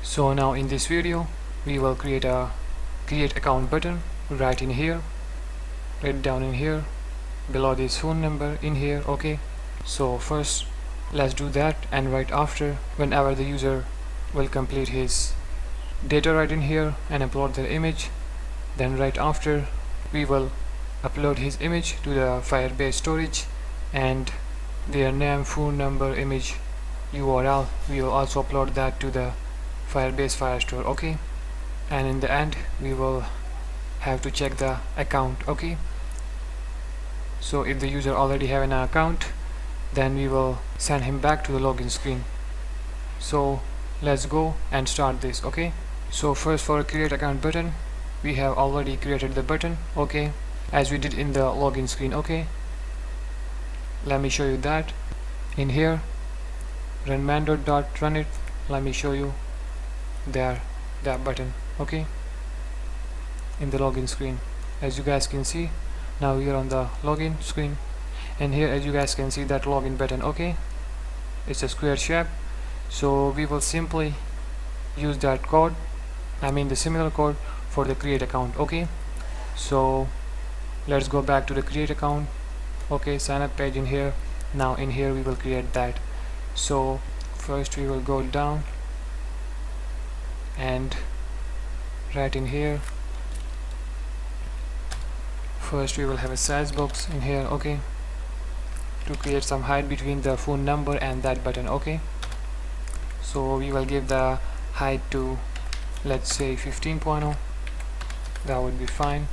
So now in this video we will create a create account button right in here, right down in here, below this phone number in here. Okay, so first let's do that, and right after, whenever the user will complete his data right in here and upload their image, then right after we will upload his image to the Firebase storage, and their name, phone number, image, URL, we will also upload that to the Firebase Firestore. Okay, and in the end we will have to check the account. Okay, so if the user already have an account, then we will send him back to the login screen. So let's go and start this. Okay, so first, for a create account button, we have already created the button, okay, as we did in the login screen. Okay, let me show you that. In here, run man.run it. Let me show you there, that button. Okay, in the login screen, as you guys can see, now we are on the login screen, and here as you guys can see that login button. Okay, it's a square shape, so we will simply use that code, I mean the similar code, for the create account. Okay, so let's go back to the create account. Okay, sign up page in here. Now in here we will create that. So first we will go down, and right in here first we will have a size box in here. Okay, to create some height between the phone number and that button. Okay, so we will give the height to, let's say, 15.0. that would be fine.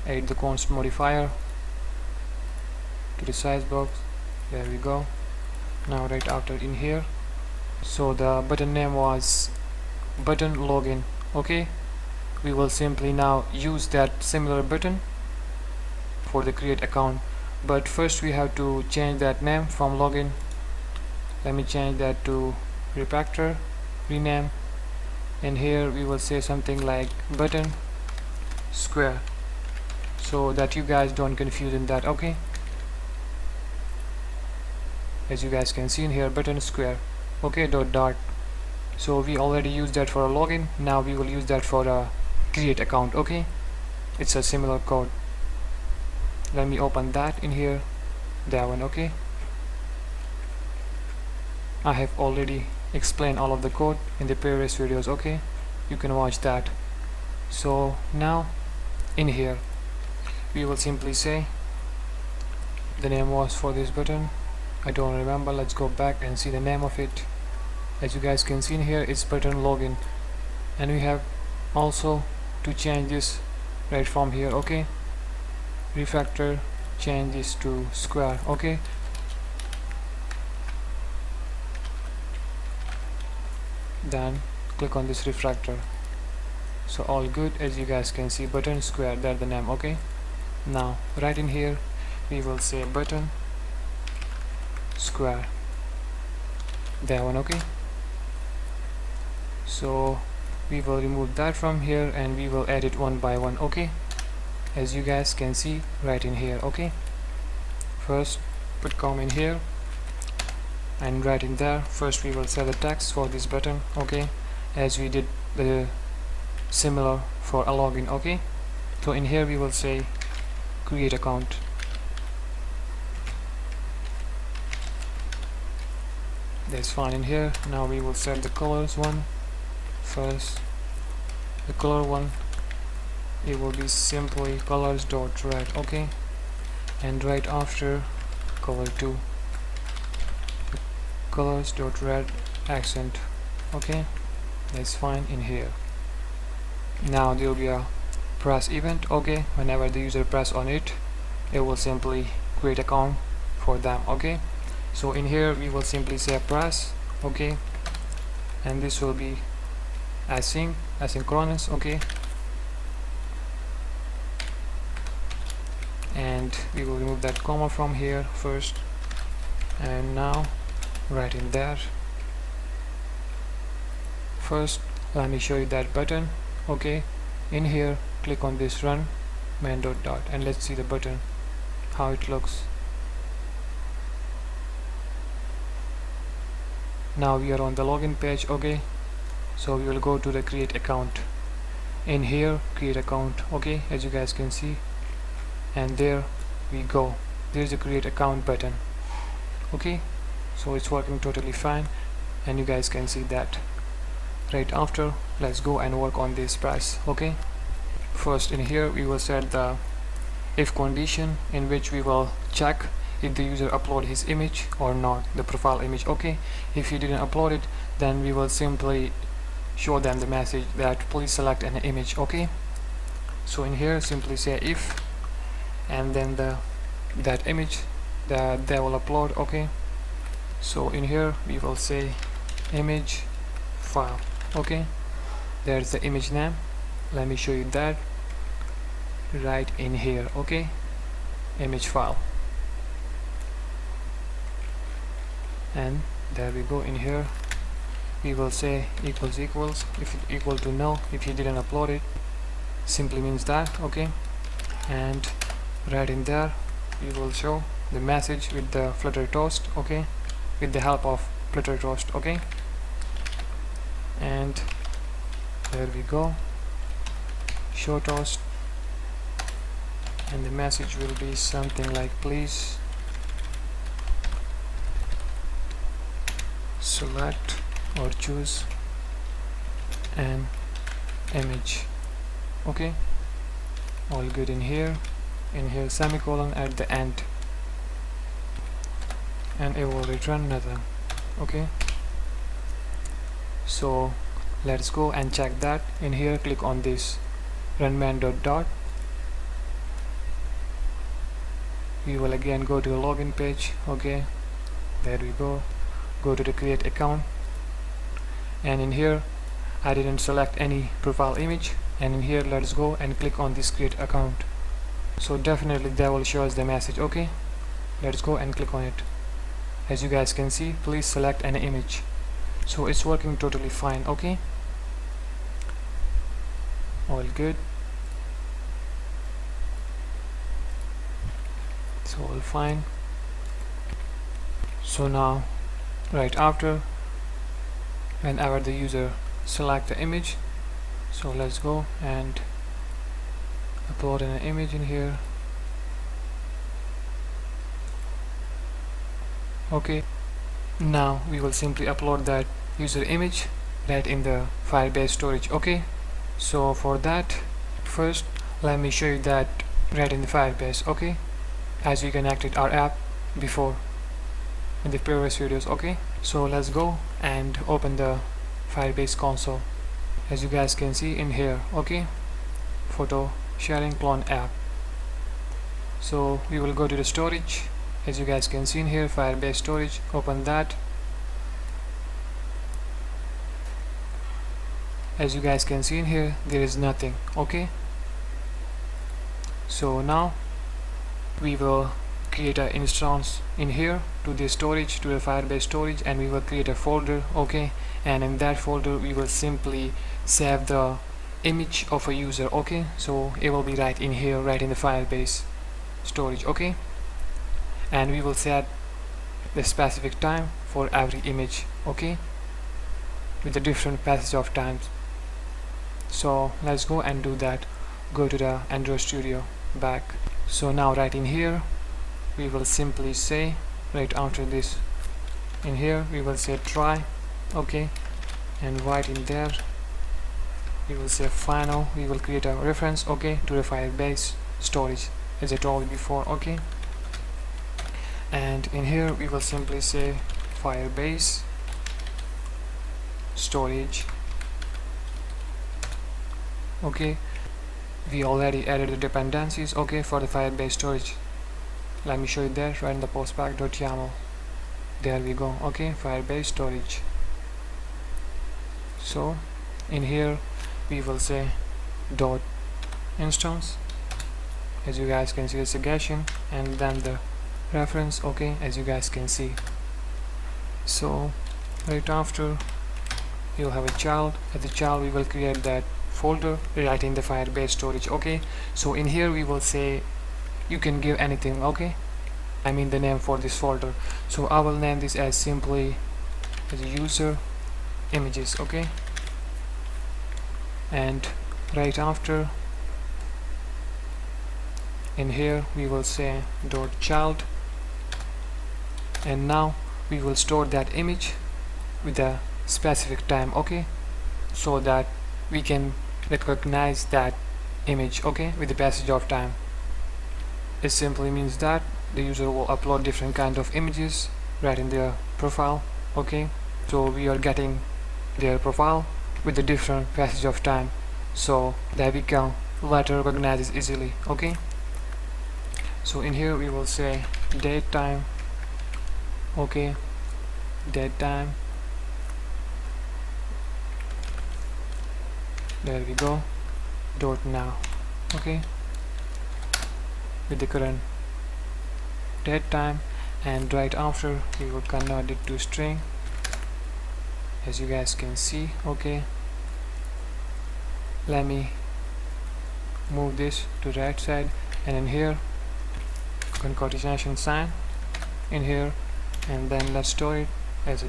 Add the const modifier to the size box. There we go. Now right after in here, so the button name was button login. Okay, we will simply now use that similar button for the create account, but first we have to change that name from login. Let me change that to refactor, rename, and here we will say something like button square, so that you guys don't confuse in that. Okay, as you guys can see in here, button square. Okay, dot. So we already used that for a login. Now we will use that for a create account. Okay, it's a similar code. Let me open that in here, that one. Okay, I have already explained all of the code in the previous videos. Okay, you can watch that. So now in here we will simply say the name was for this button, I don't remember. Let's go back and see the name of it. As you guys can see in here, it's button login, and we have also to change this right from here. Okay, refactor, change this to square. Okay, then click on this refactor. So all good. As you guys can see, button square, that's the name. Okay, now right in here we will say button square, that one. Okay, so we will remove that from here and we will add it one by one. Okay, as you guys can see right in here. Okay, first put com in here, and right in there first we will set the text for this button. Okay, as we did the similar for a login. Okay, so in here we will say create account. That's fine in here. Now we will set the colors one first. The color one, it will be simply colors.red. Okay, and right after color 2, colors.red accent. Okay, that's fine in here. Now there will be a press event. Okay, whenever the user press on it, it will simply create account for them. Okay, so in here we will simply say press. Okay, and this will be asynchronous. Okay, and we will remove that comma from here first, and now right in there first let me show you that button. Okay, in here click on this run man.dot, and let's see the button, how it looks. Now we are on the login page. Okay, So we will go to the create account. In here, create account, okay, as you guys can see, and there we go. There's a create account button. Okay, so it's working totally fine, and you guys can see that. Right after, let's go and work on this price. Okay, first in here we will set the if condition, in which we will check if the user upload his image or not, the profile image. Okay, if he didn't upload it, then we will simply show them the message that please select an image. Okay, so in here simply say if, and then that image that they will upload. Okay, so in here we will say image file. Okay, there's the image name. Let me show you that right in here. Okay, image file, and there we go. In here we will say equals equals, if it equal to null, if you didn't upload it, simply means that. Okay, and right in there we will show the message with the Flutter toast. Okay, with the help of Flutter toast. Okay, and there we go, show toast, and the message will be something like please select or choose an image. Okay, all good in here. In here semicolon at the end, and it will return nothing. Okay, so let's go and check that. In here click on this run man dot. We will again go to the login page. Okay, there we go to the create account, and in here I didn't select any profile image, and in here let's go and click on this create account. So definitely that will show us the message. Okay, let's go and click on it. As you guys can see, please select an image. So it's working totally fine. Okay, all good. So all fine. So now right after, whenever the user select the image, so let's go and upload an image in here. Okay, now we will simply upload that user image right in the Firebase storage. Okay, so for that, first let me show you that right in the Firebase. Okay, as we connected our app before in the previous videos. Okay, so let's go and open the Firebase console. As you guys can see in here, okay, photo sharing clone app. So we will go to the storage. As you guys can see in here, Firebase storage, open that. As you guys can see in here, there is nothing. Okay, so now we will create an instance in here to the storage, to the Firebase storage, and we will create a folder. Okay, and in that folder we will simply save the image of a user. Okay, so it will be right in here, right in the Firebase storage. Okay, and we will set the specific time for every image. Okay, with the different passage of times. So let's go and do that. Go to the Android Studio back. So now right in here we will simply say, right after this, in here we will say try. Okay, and right in there we will say final. We will create a reference, okay, to the Firebase storage, as I told you before. Okay, and in here we will simply say Firebase storage. Okay, we already added the dependencies, okay, for the Firebase storage. Let me show you that right in the postpack.yaml. There we go. Okay, Firebase storage. So in here we will say dot instance. As you guys can see, the segregation, and then the reference. Okay, as you guys can see. So right after, you'll have a child. At the child we will create that folder right in the Firebase storage. Okay, so in here we will say, you can give anything. Okay, I mean the name for this folder. So I will name this as simply as user images. Okay, and right after in here we will say .child, and now we will store that image with a specific time, okay, so that we can recognize that image, okay, with the passage of time. It simply means that the user will upload different kind of images right in their profile, okay, so we are getting their profile with the different passage of time so that we can later recognize it easily, okay. So in here we will say date time, okay, date time, there we go, dot now, okay, with the current date time, and right after we will convert it to string, as you guys can see, okay. Let me move this to the right side, and in here concatenation sign in here, and then let's store it as a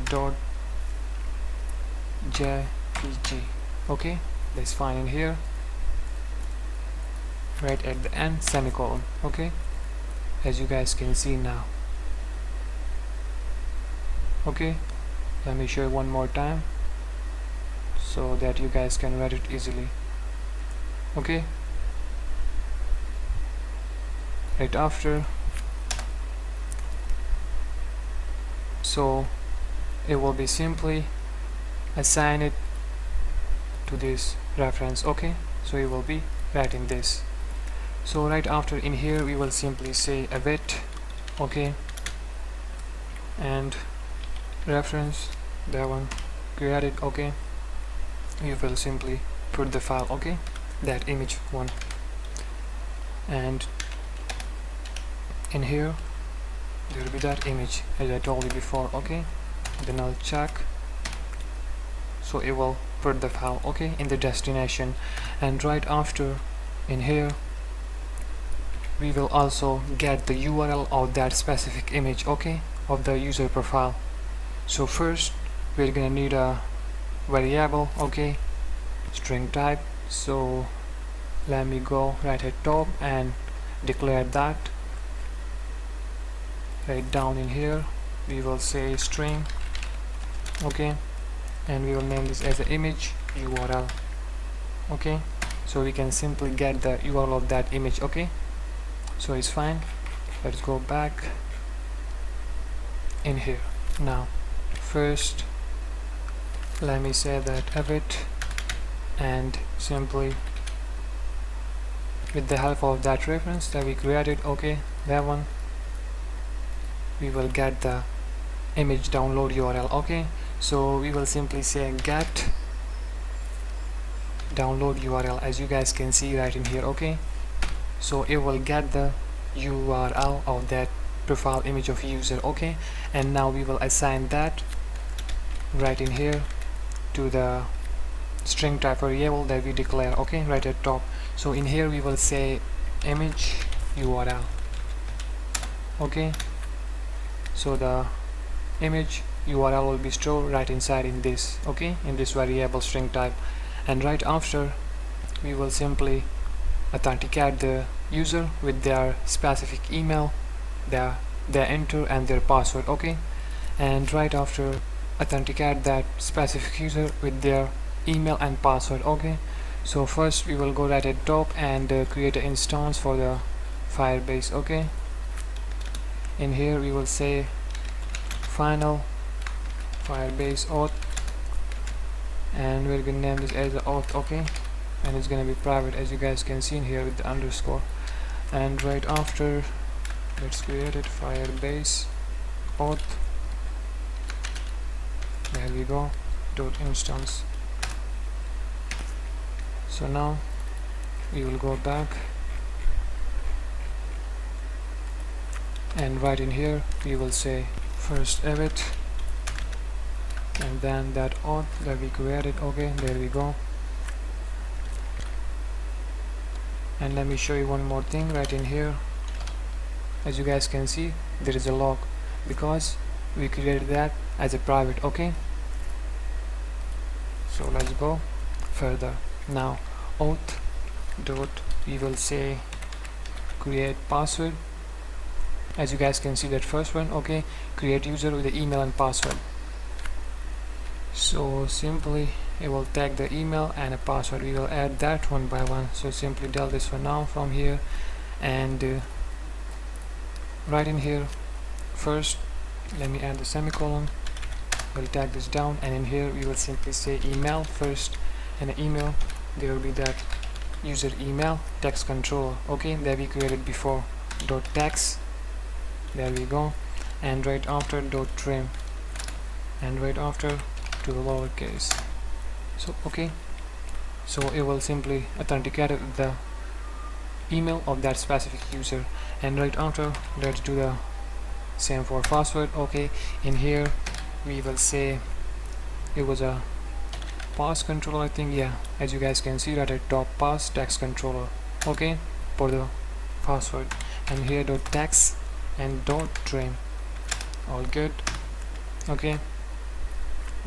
.jpg, okay, that's fine. In here right at the end, semicolon, okay, as you guys can see now, okay. Let me show you one more time so that you guys can read it easily, okay. Right after, so it will be simply assign it to this reference, okay, so it will be writing this. So right after in here we will simply say await, okay, and reference, that one created, okay, you will simply put the file, okay, that image one, and in here there will be that image as I told you before, okay, then I'll check, so it will put the file, okay, in the destination. And right after in here we will also get the URL of that specific image, okay, of the user profile. So first we're gonna need a variable, okay, string type, so let me go right at top and declare that. Right down in here we will say string, okay, and we will name this as an image URL, okay, so we can simply get the URL of that image, okay, so it's fine. Let's go back in here. Now first let me say that await, and simply with the help of that reference that we created, okay, that one, we will get the image download URL, okay, so we will simply say get download URL, as you guys can see right in here, okay, so it will get the URL of that profile image of user, okay, and now we will assign that right in here to the string type variable that we declare, okay, right at top. So in here we will say image URL, okay, so the image URL will be stored right inside in this, okay, in this variable string type. And right after we will simply authenticate the user with their specific email, their enter and their password, okay, and right after authenticate that specific user with their email and password, okay. So first we will go right at top and create an instance for the Firebase, okay. In here we will say final Firebase auth, and we're gonna name this as auth, okay, and it's gonna be private, as you guys can see in here with the underscore. And right after, let's create it Firebase auth, there we go, dot instance. So now we will go back, and right in here we will say first await, and then that auth that we created, okay, there we go. And let me show you one more thing right in here. As you guys can see, there is a log because we created that as a private, okay. So let's go further. Now auth dot, we will say create password. As you guys can see, that first one, okay, create user with the email and password. So simply it will tag the email and a password. We will add that one by one. So simply del this one now from here, and right in here first, let me add the semicolon. We'll tag this down, and in here we will simply say email first, and the email, there will be that user email text controller, okay, that we created before, dot text, there we go, and right after dot trim, and right after to the lowercase. So okay, so it will simply authenticate the email of that specific user, and right after let's do the same for password. Okay, in here we will say it was a pass controller, I think, yeah, as you guys can see that at top, pass text controller, okay, for the password, and here dot text and dot trim, all good, okay,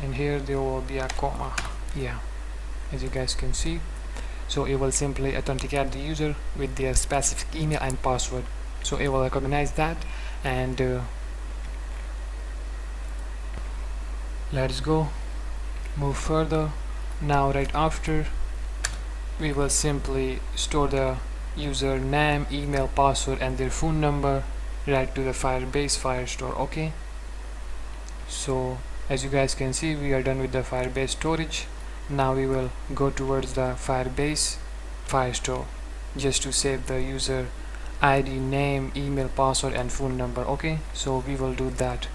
and here there will be a comma, yeah, as you guys can see. So it will simply authenticate the user with their specific email and password, so it will recognize that. And let's go move further. Now right after we will simply store the user name, email, password and their phone number right to the Firebase Firestore, okay. So as you guys can see, we are done with the Firebase storage. Now we will go towards the Firebase Firestore just to save the user ID, name, email, password and phone number, okay. So we will do that,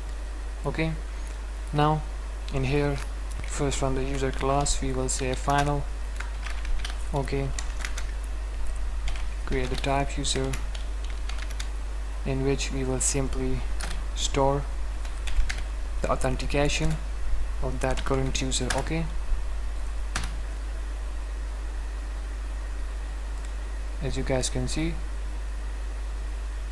okay. Now in here, first from the user class, we will say final, okay, create the type user, in which we will simply store the authentication of that current user, okay. As you guys can see,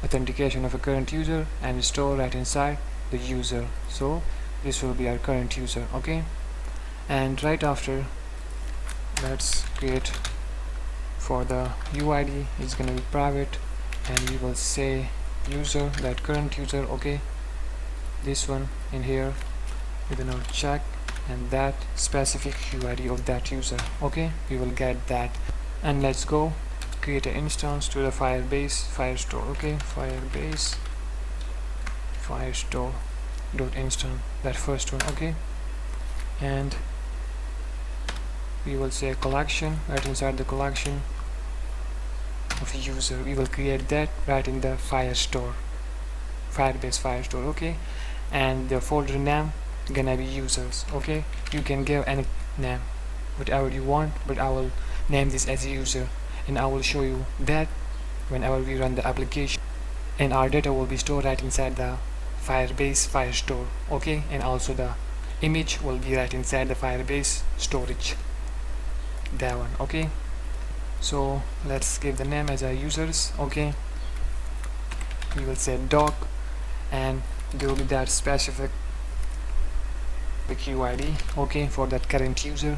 authentication of a current user, and store right inside the user. So this will be our current user, okay. And right after, let's create for the UID, it's gonna be private, and we will say user, that current user, okay, this one in here with another check, and that specific UID of that user, okay, we will get that. And let's go create an instance to the Firebase Firestore, okay, Firebase Firestore dot instance, that first one, okay, and we will say collection. Right inside the collection of user, we will create that right in the Firestore, Firebase Firestore, okay, and the folder name gonna be users, okay. You can give any name, whatever you want, but I will name this as user, and I will show you that whenever we run the application, and our data will be stored right inside the Firebase Firestore, okay, and also the image will be right inside the Firebase storage, that one, okay. So let's give the name as our users, okay. We will say doc, and there will be that specific UID, okay, for that current user,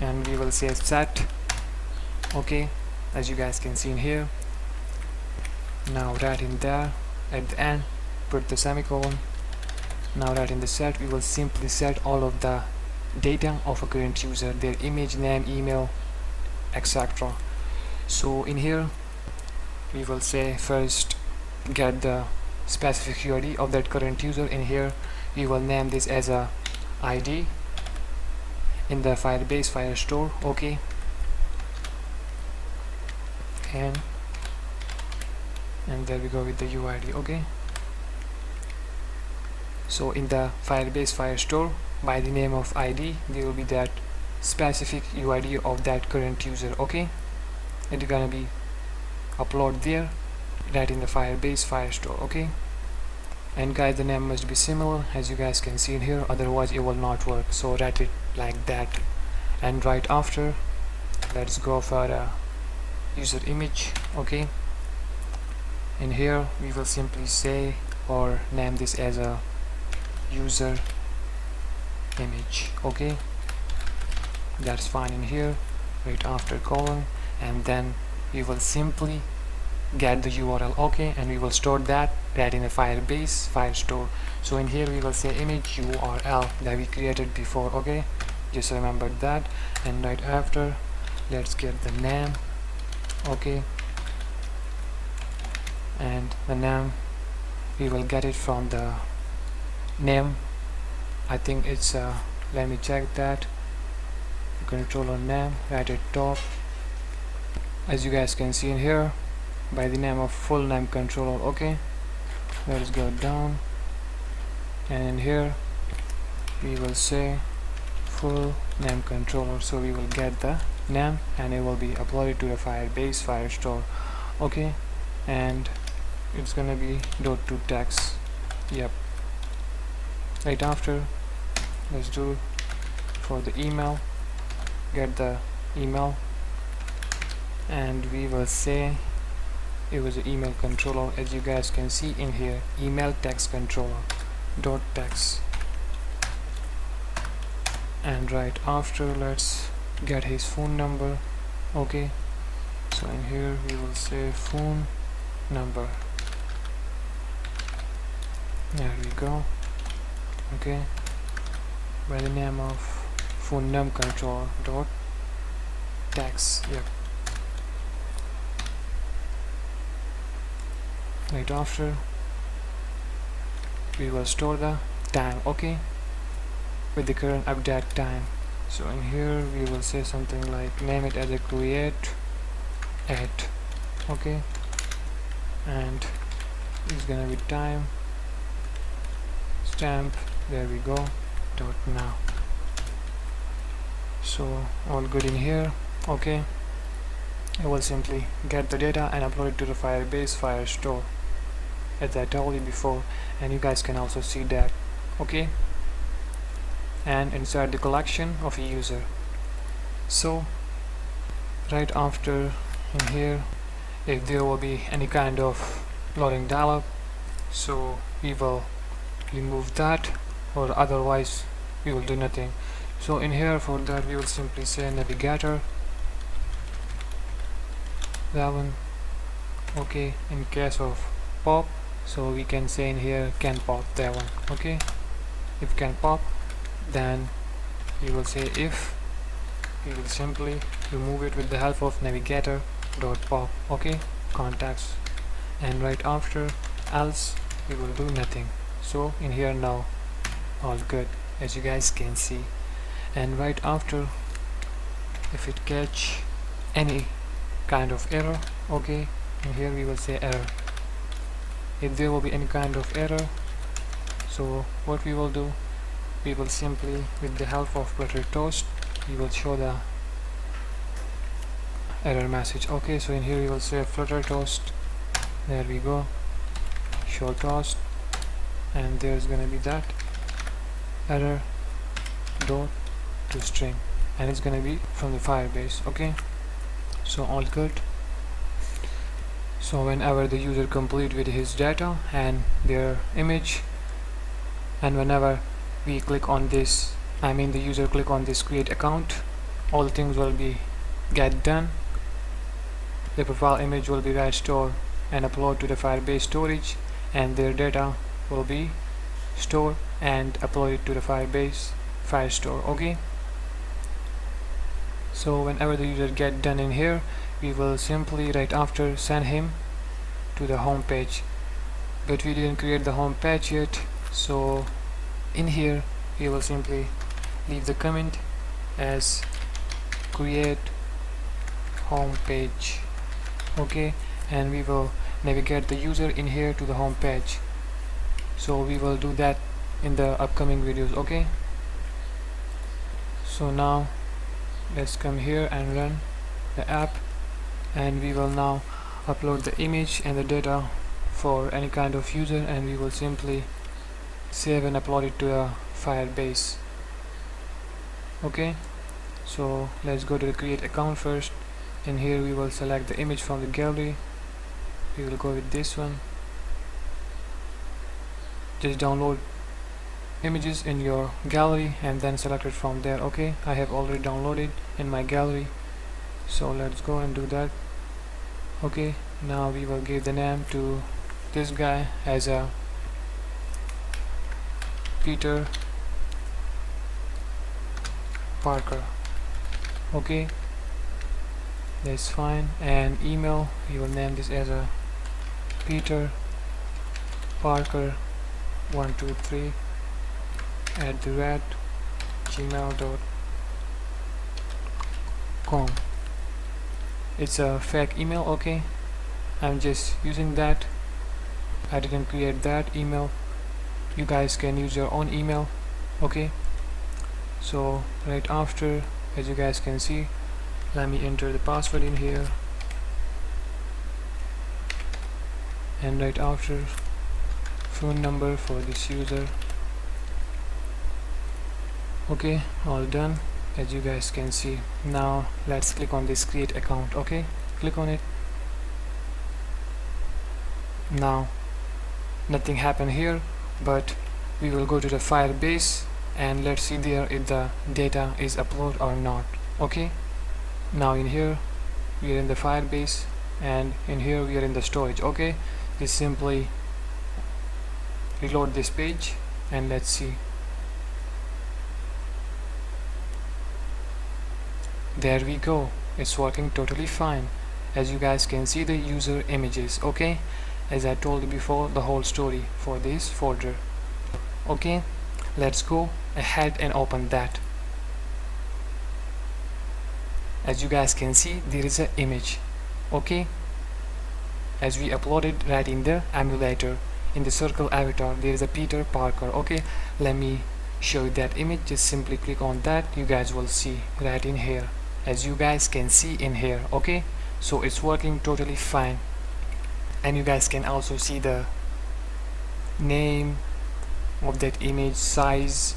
and we will say set, okay, as you guys can see in here. Now right in there at the end, put the semicolon. Now right in the set, we will simply set all of the data of a current user, their image, name, email, etc. So in here we will say first get the specific UID of that current user. In here we will name this as a ID in the Firebase Firestore, okay, and there we go with the UID, okay. So in the Firebase Firestore, by the name of ID, there will be that specific UID of that current user, okay. It's gonna be upload there right in the Firebase Firestore, okay. And guys, the name must be similar as you guys can see in here, otherwise it will not work. So write it like that. And right after, let's go for a user image, okay. In here we will simply say or name this as a user image, okay, that's fine. In here right after colon, and then we will simply get the URL, okay, and we will store that right in a Firebase Firestore. So in here we will say image URL that we created before, okay, just remember that. And right after, let's get the name, okay, and the name we will get it from the name. I think it's let me check that, controller name right at top, as you guys can see in here, by the name of full name controller, okay. Let's go down, and in here we will say full name controller, so we will get the name and it will be uploaded to the Firebase Firestore, okay. And it's gonna be .to text, yep. Right after, let's do for the email, get the email, and we will say it was an email controller, as you guys can see in here, email text controller dot text. And right after, let's get his phone number, okay. So in here we will say phone number, there we go, okay, by the name of phone num controller dot text, yep. Right after, we will store the time, okay, with the current update time. So in here we will say something like name it as a create at, okay, and it's gonna be time stamp, there we go, dot now. So all good in here, okay. I will simply get the data and upload it to the Firebase Firestore, as I told you before, and you guys can also see that, okay, and insert the collection of a user. So right after, in here, if there will be any kind of loading dialog, so we will remove that, or otherwise we will do nothing. So in here, for that we will simply say navigator, that one, okay. In case of pop, so we can say in here can pop, that one, okay. If can pop, then we will say if, we will simply remove it with the help of navigator dot pop, okay, contacts. And right after, else, we will do nothing. So in here now, all good, as you guys can see. And right after, if it catch any kind of error, okay, in here we will say error. If there will be any kind of error, so what we will do, we will simply, with the help of Flutter toast, we will show the error message, okay. So in here we will say Flutter toast, there we go, show toast, and there's gonna be that error dot to string, and it's gonna be from the Firebase, okay. So all good. So whenever the user complete with his data and their image, and whenever we click on this, I mean the user click on this create account, all things will be get done. The profile image will be restored and upload to the Firebase storage, and their data will be stored and uploaded to the Firebase Firestore, okay. So whenever the user get done in here, we will simply right after send him to the home page, but we didn't create the home page yet, so in here we will simply leave the comment as create home page, okay, and we will navigate the user in here to the home page. So we will do that in the upcoming videos, okay. So now let's come here and run the app, and we will now upload the image and the data for any kind of user, and we will simply save and upload it to a Firebase, okay. So let's go to the create account first. In here we will select the image from the gallery, we will go with this one. Just download images in your gallery and then select it from there, okay. I have already downloaded in my gallery, So let's go and do that. Okay, now we will give the name to this guy as a Peter Parker. Okay, that's fine. And email, we will name this as a Peter Parker 123 @gmail.com. It's a fake email. Okay, I'm just using that. I didn't create that email. You guys can use your own email. Okay, so right after, as you guys can see, let me enter the password in here, and right after, phone number for this user. Okay, all done, as you guys can see. Now let's click on this create account. Okay, click on it. Now nothing happened here, but we will go to the Firebase and let's see there if the data is uploaded or not. Okay, now in here we are in the Firebase, and in here we are in the storage. Okay, just simply reload this page and let's see. There we go, it's working totally fine. As you guys can see the user images. Okay, as I told you before, the whole story for this folder. Okay, let's go ahead and open that. As you guys can see, there is an image. Okay, as we uploaded right in the emulator, in the circle avatar, there is a Peter Parker. Okay, let me show you that image. Just simply click on that. You guys will see right in here, as you guys can see in here. Okay, so it's working totally fine, and you guys can also see the name of that image, size,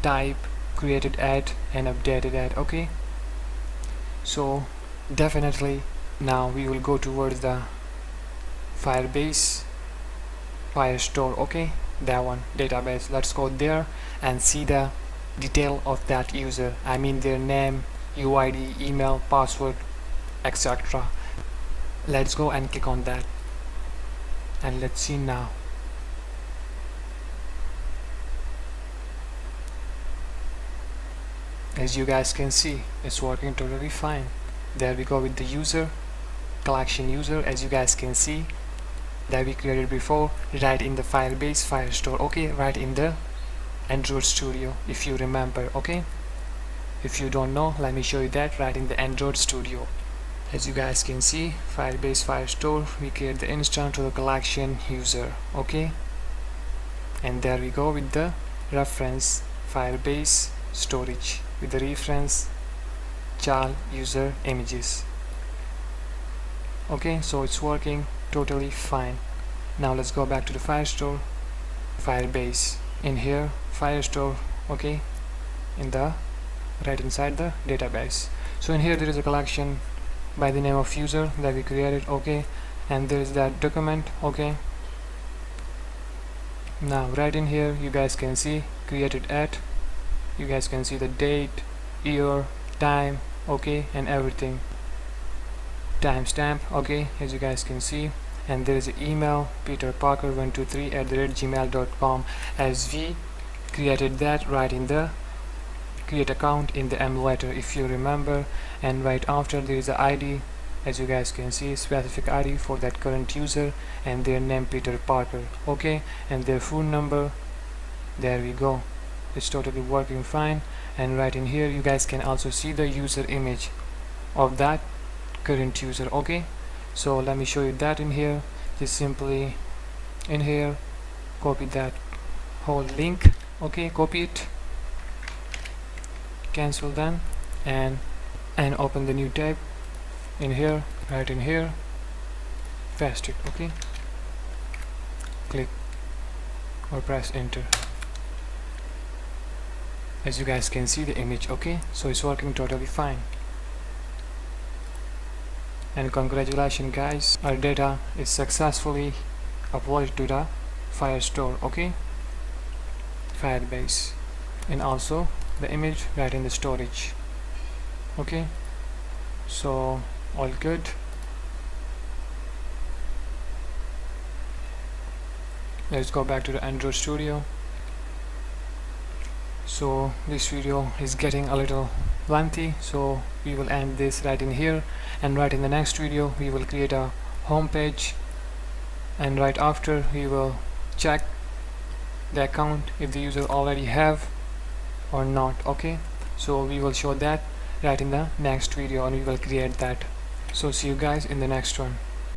type, created at and updated at. Okay, so definitely now we will go towards the Firebase Firestore. Okay, that one, database. Let's go there and see the detail of that user. I mean their name, UID, email, password, etc. Let's go and click on that and let's see now. As you guys can see, it's working totally fine. There we go with the user, collection user, as you guys can see, that we created before right in the Firebase Firestore. Okay, right in the Android Studio, if you remember. Okay, if you don't know, let me show you that right in the Android Studio. As you guys can see, Firebase Firestore, we create the instance to the collection user. Okay, and there we go with the reference Firebase storage with the reference child user images. Okay, so it's working totally fine. Now let's go back to the Firestore, Firebase. In here, Firestore. Okay, in the right inside the database. So in here there is a collection by the name of user that we created. Okay, and there is that document. Okay, now right in here you guys can see created at, you guys can see the date, year, time, okay, and everything, timestamp. Okay, as you guys can see, and there is an email peterparker123@gmail.com, as we created that right in the create account in the emulator, if you remember. And right after there is an ID, as you guys can see, specific ID for that current user and their name Peter Parker. Okay, and their phone number. There we go, it's totally working fine. And right in here you guys can also see the user image of that current user. Okay, so let me show you that in here. Just simply in here copy that whole link. Okay, copy it, cancel then, and open the new tab in here, right in here, paste it. Okay, click or press enter. As you guys can see the image. Okay, so it's working totally fine. And congratulations guys, our data is successfully uploaded to the Firestore. Okay, Firebase, and also the image right in the storage. Okay, So all good. Let's go back to the Android Studio. So this video is getting a little lengthy, so we will end this right in here, and right in the next video we will create a home page, and right after we will check the account if the user already have or not. Okay, so we will show that right in the next video, and we will create that. So see you guys in the next one.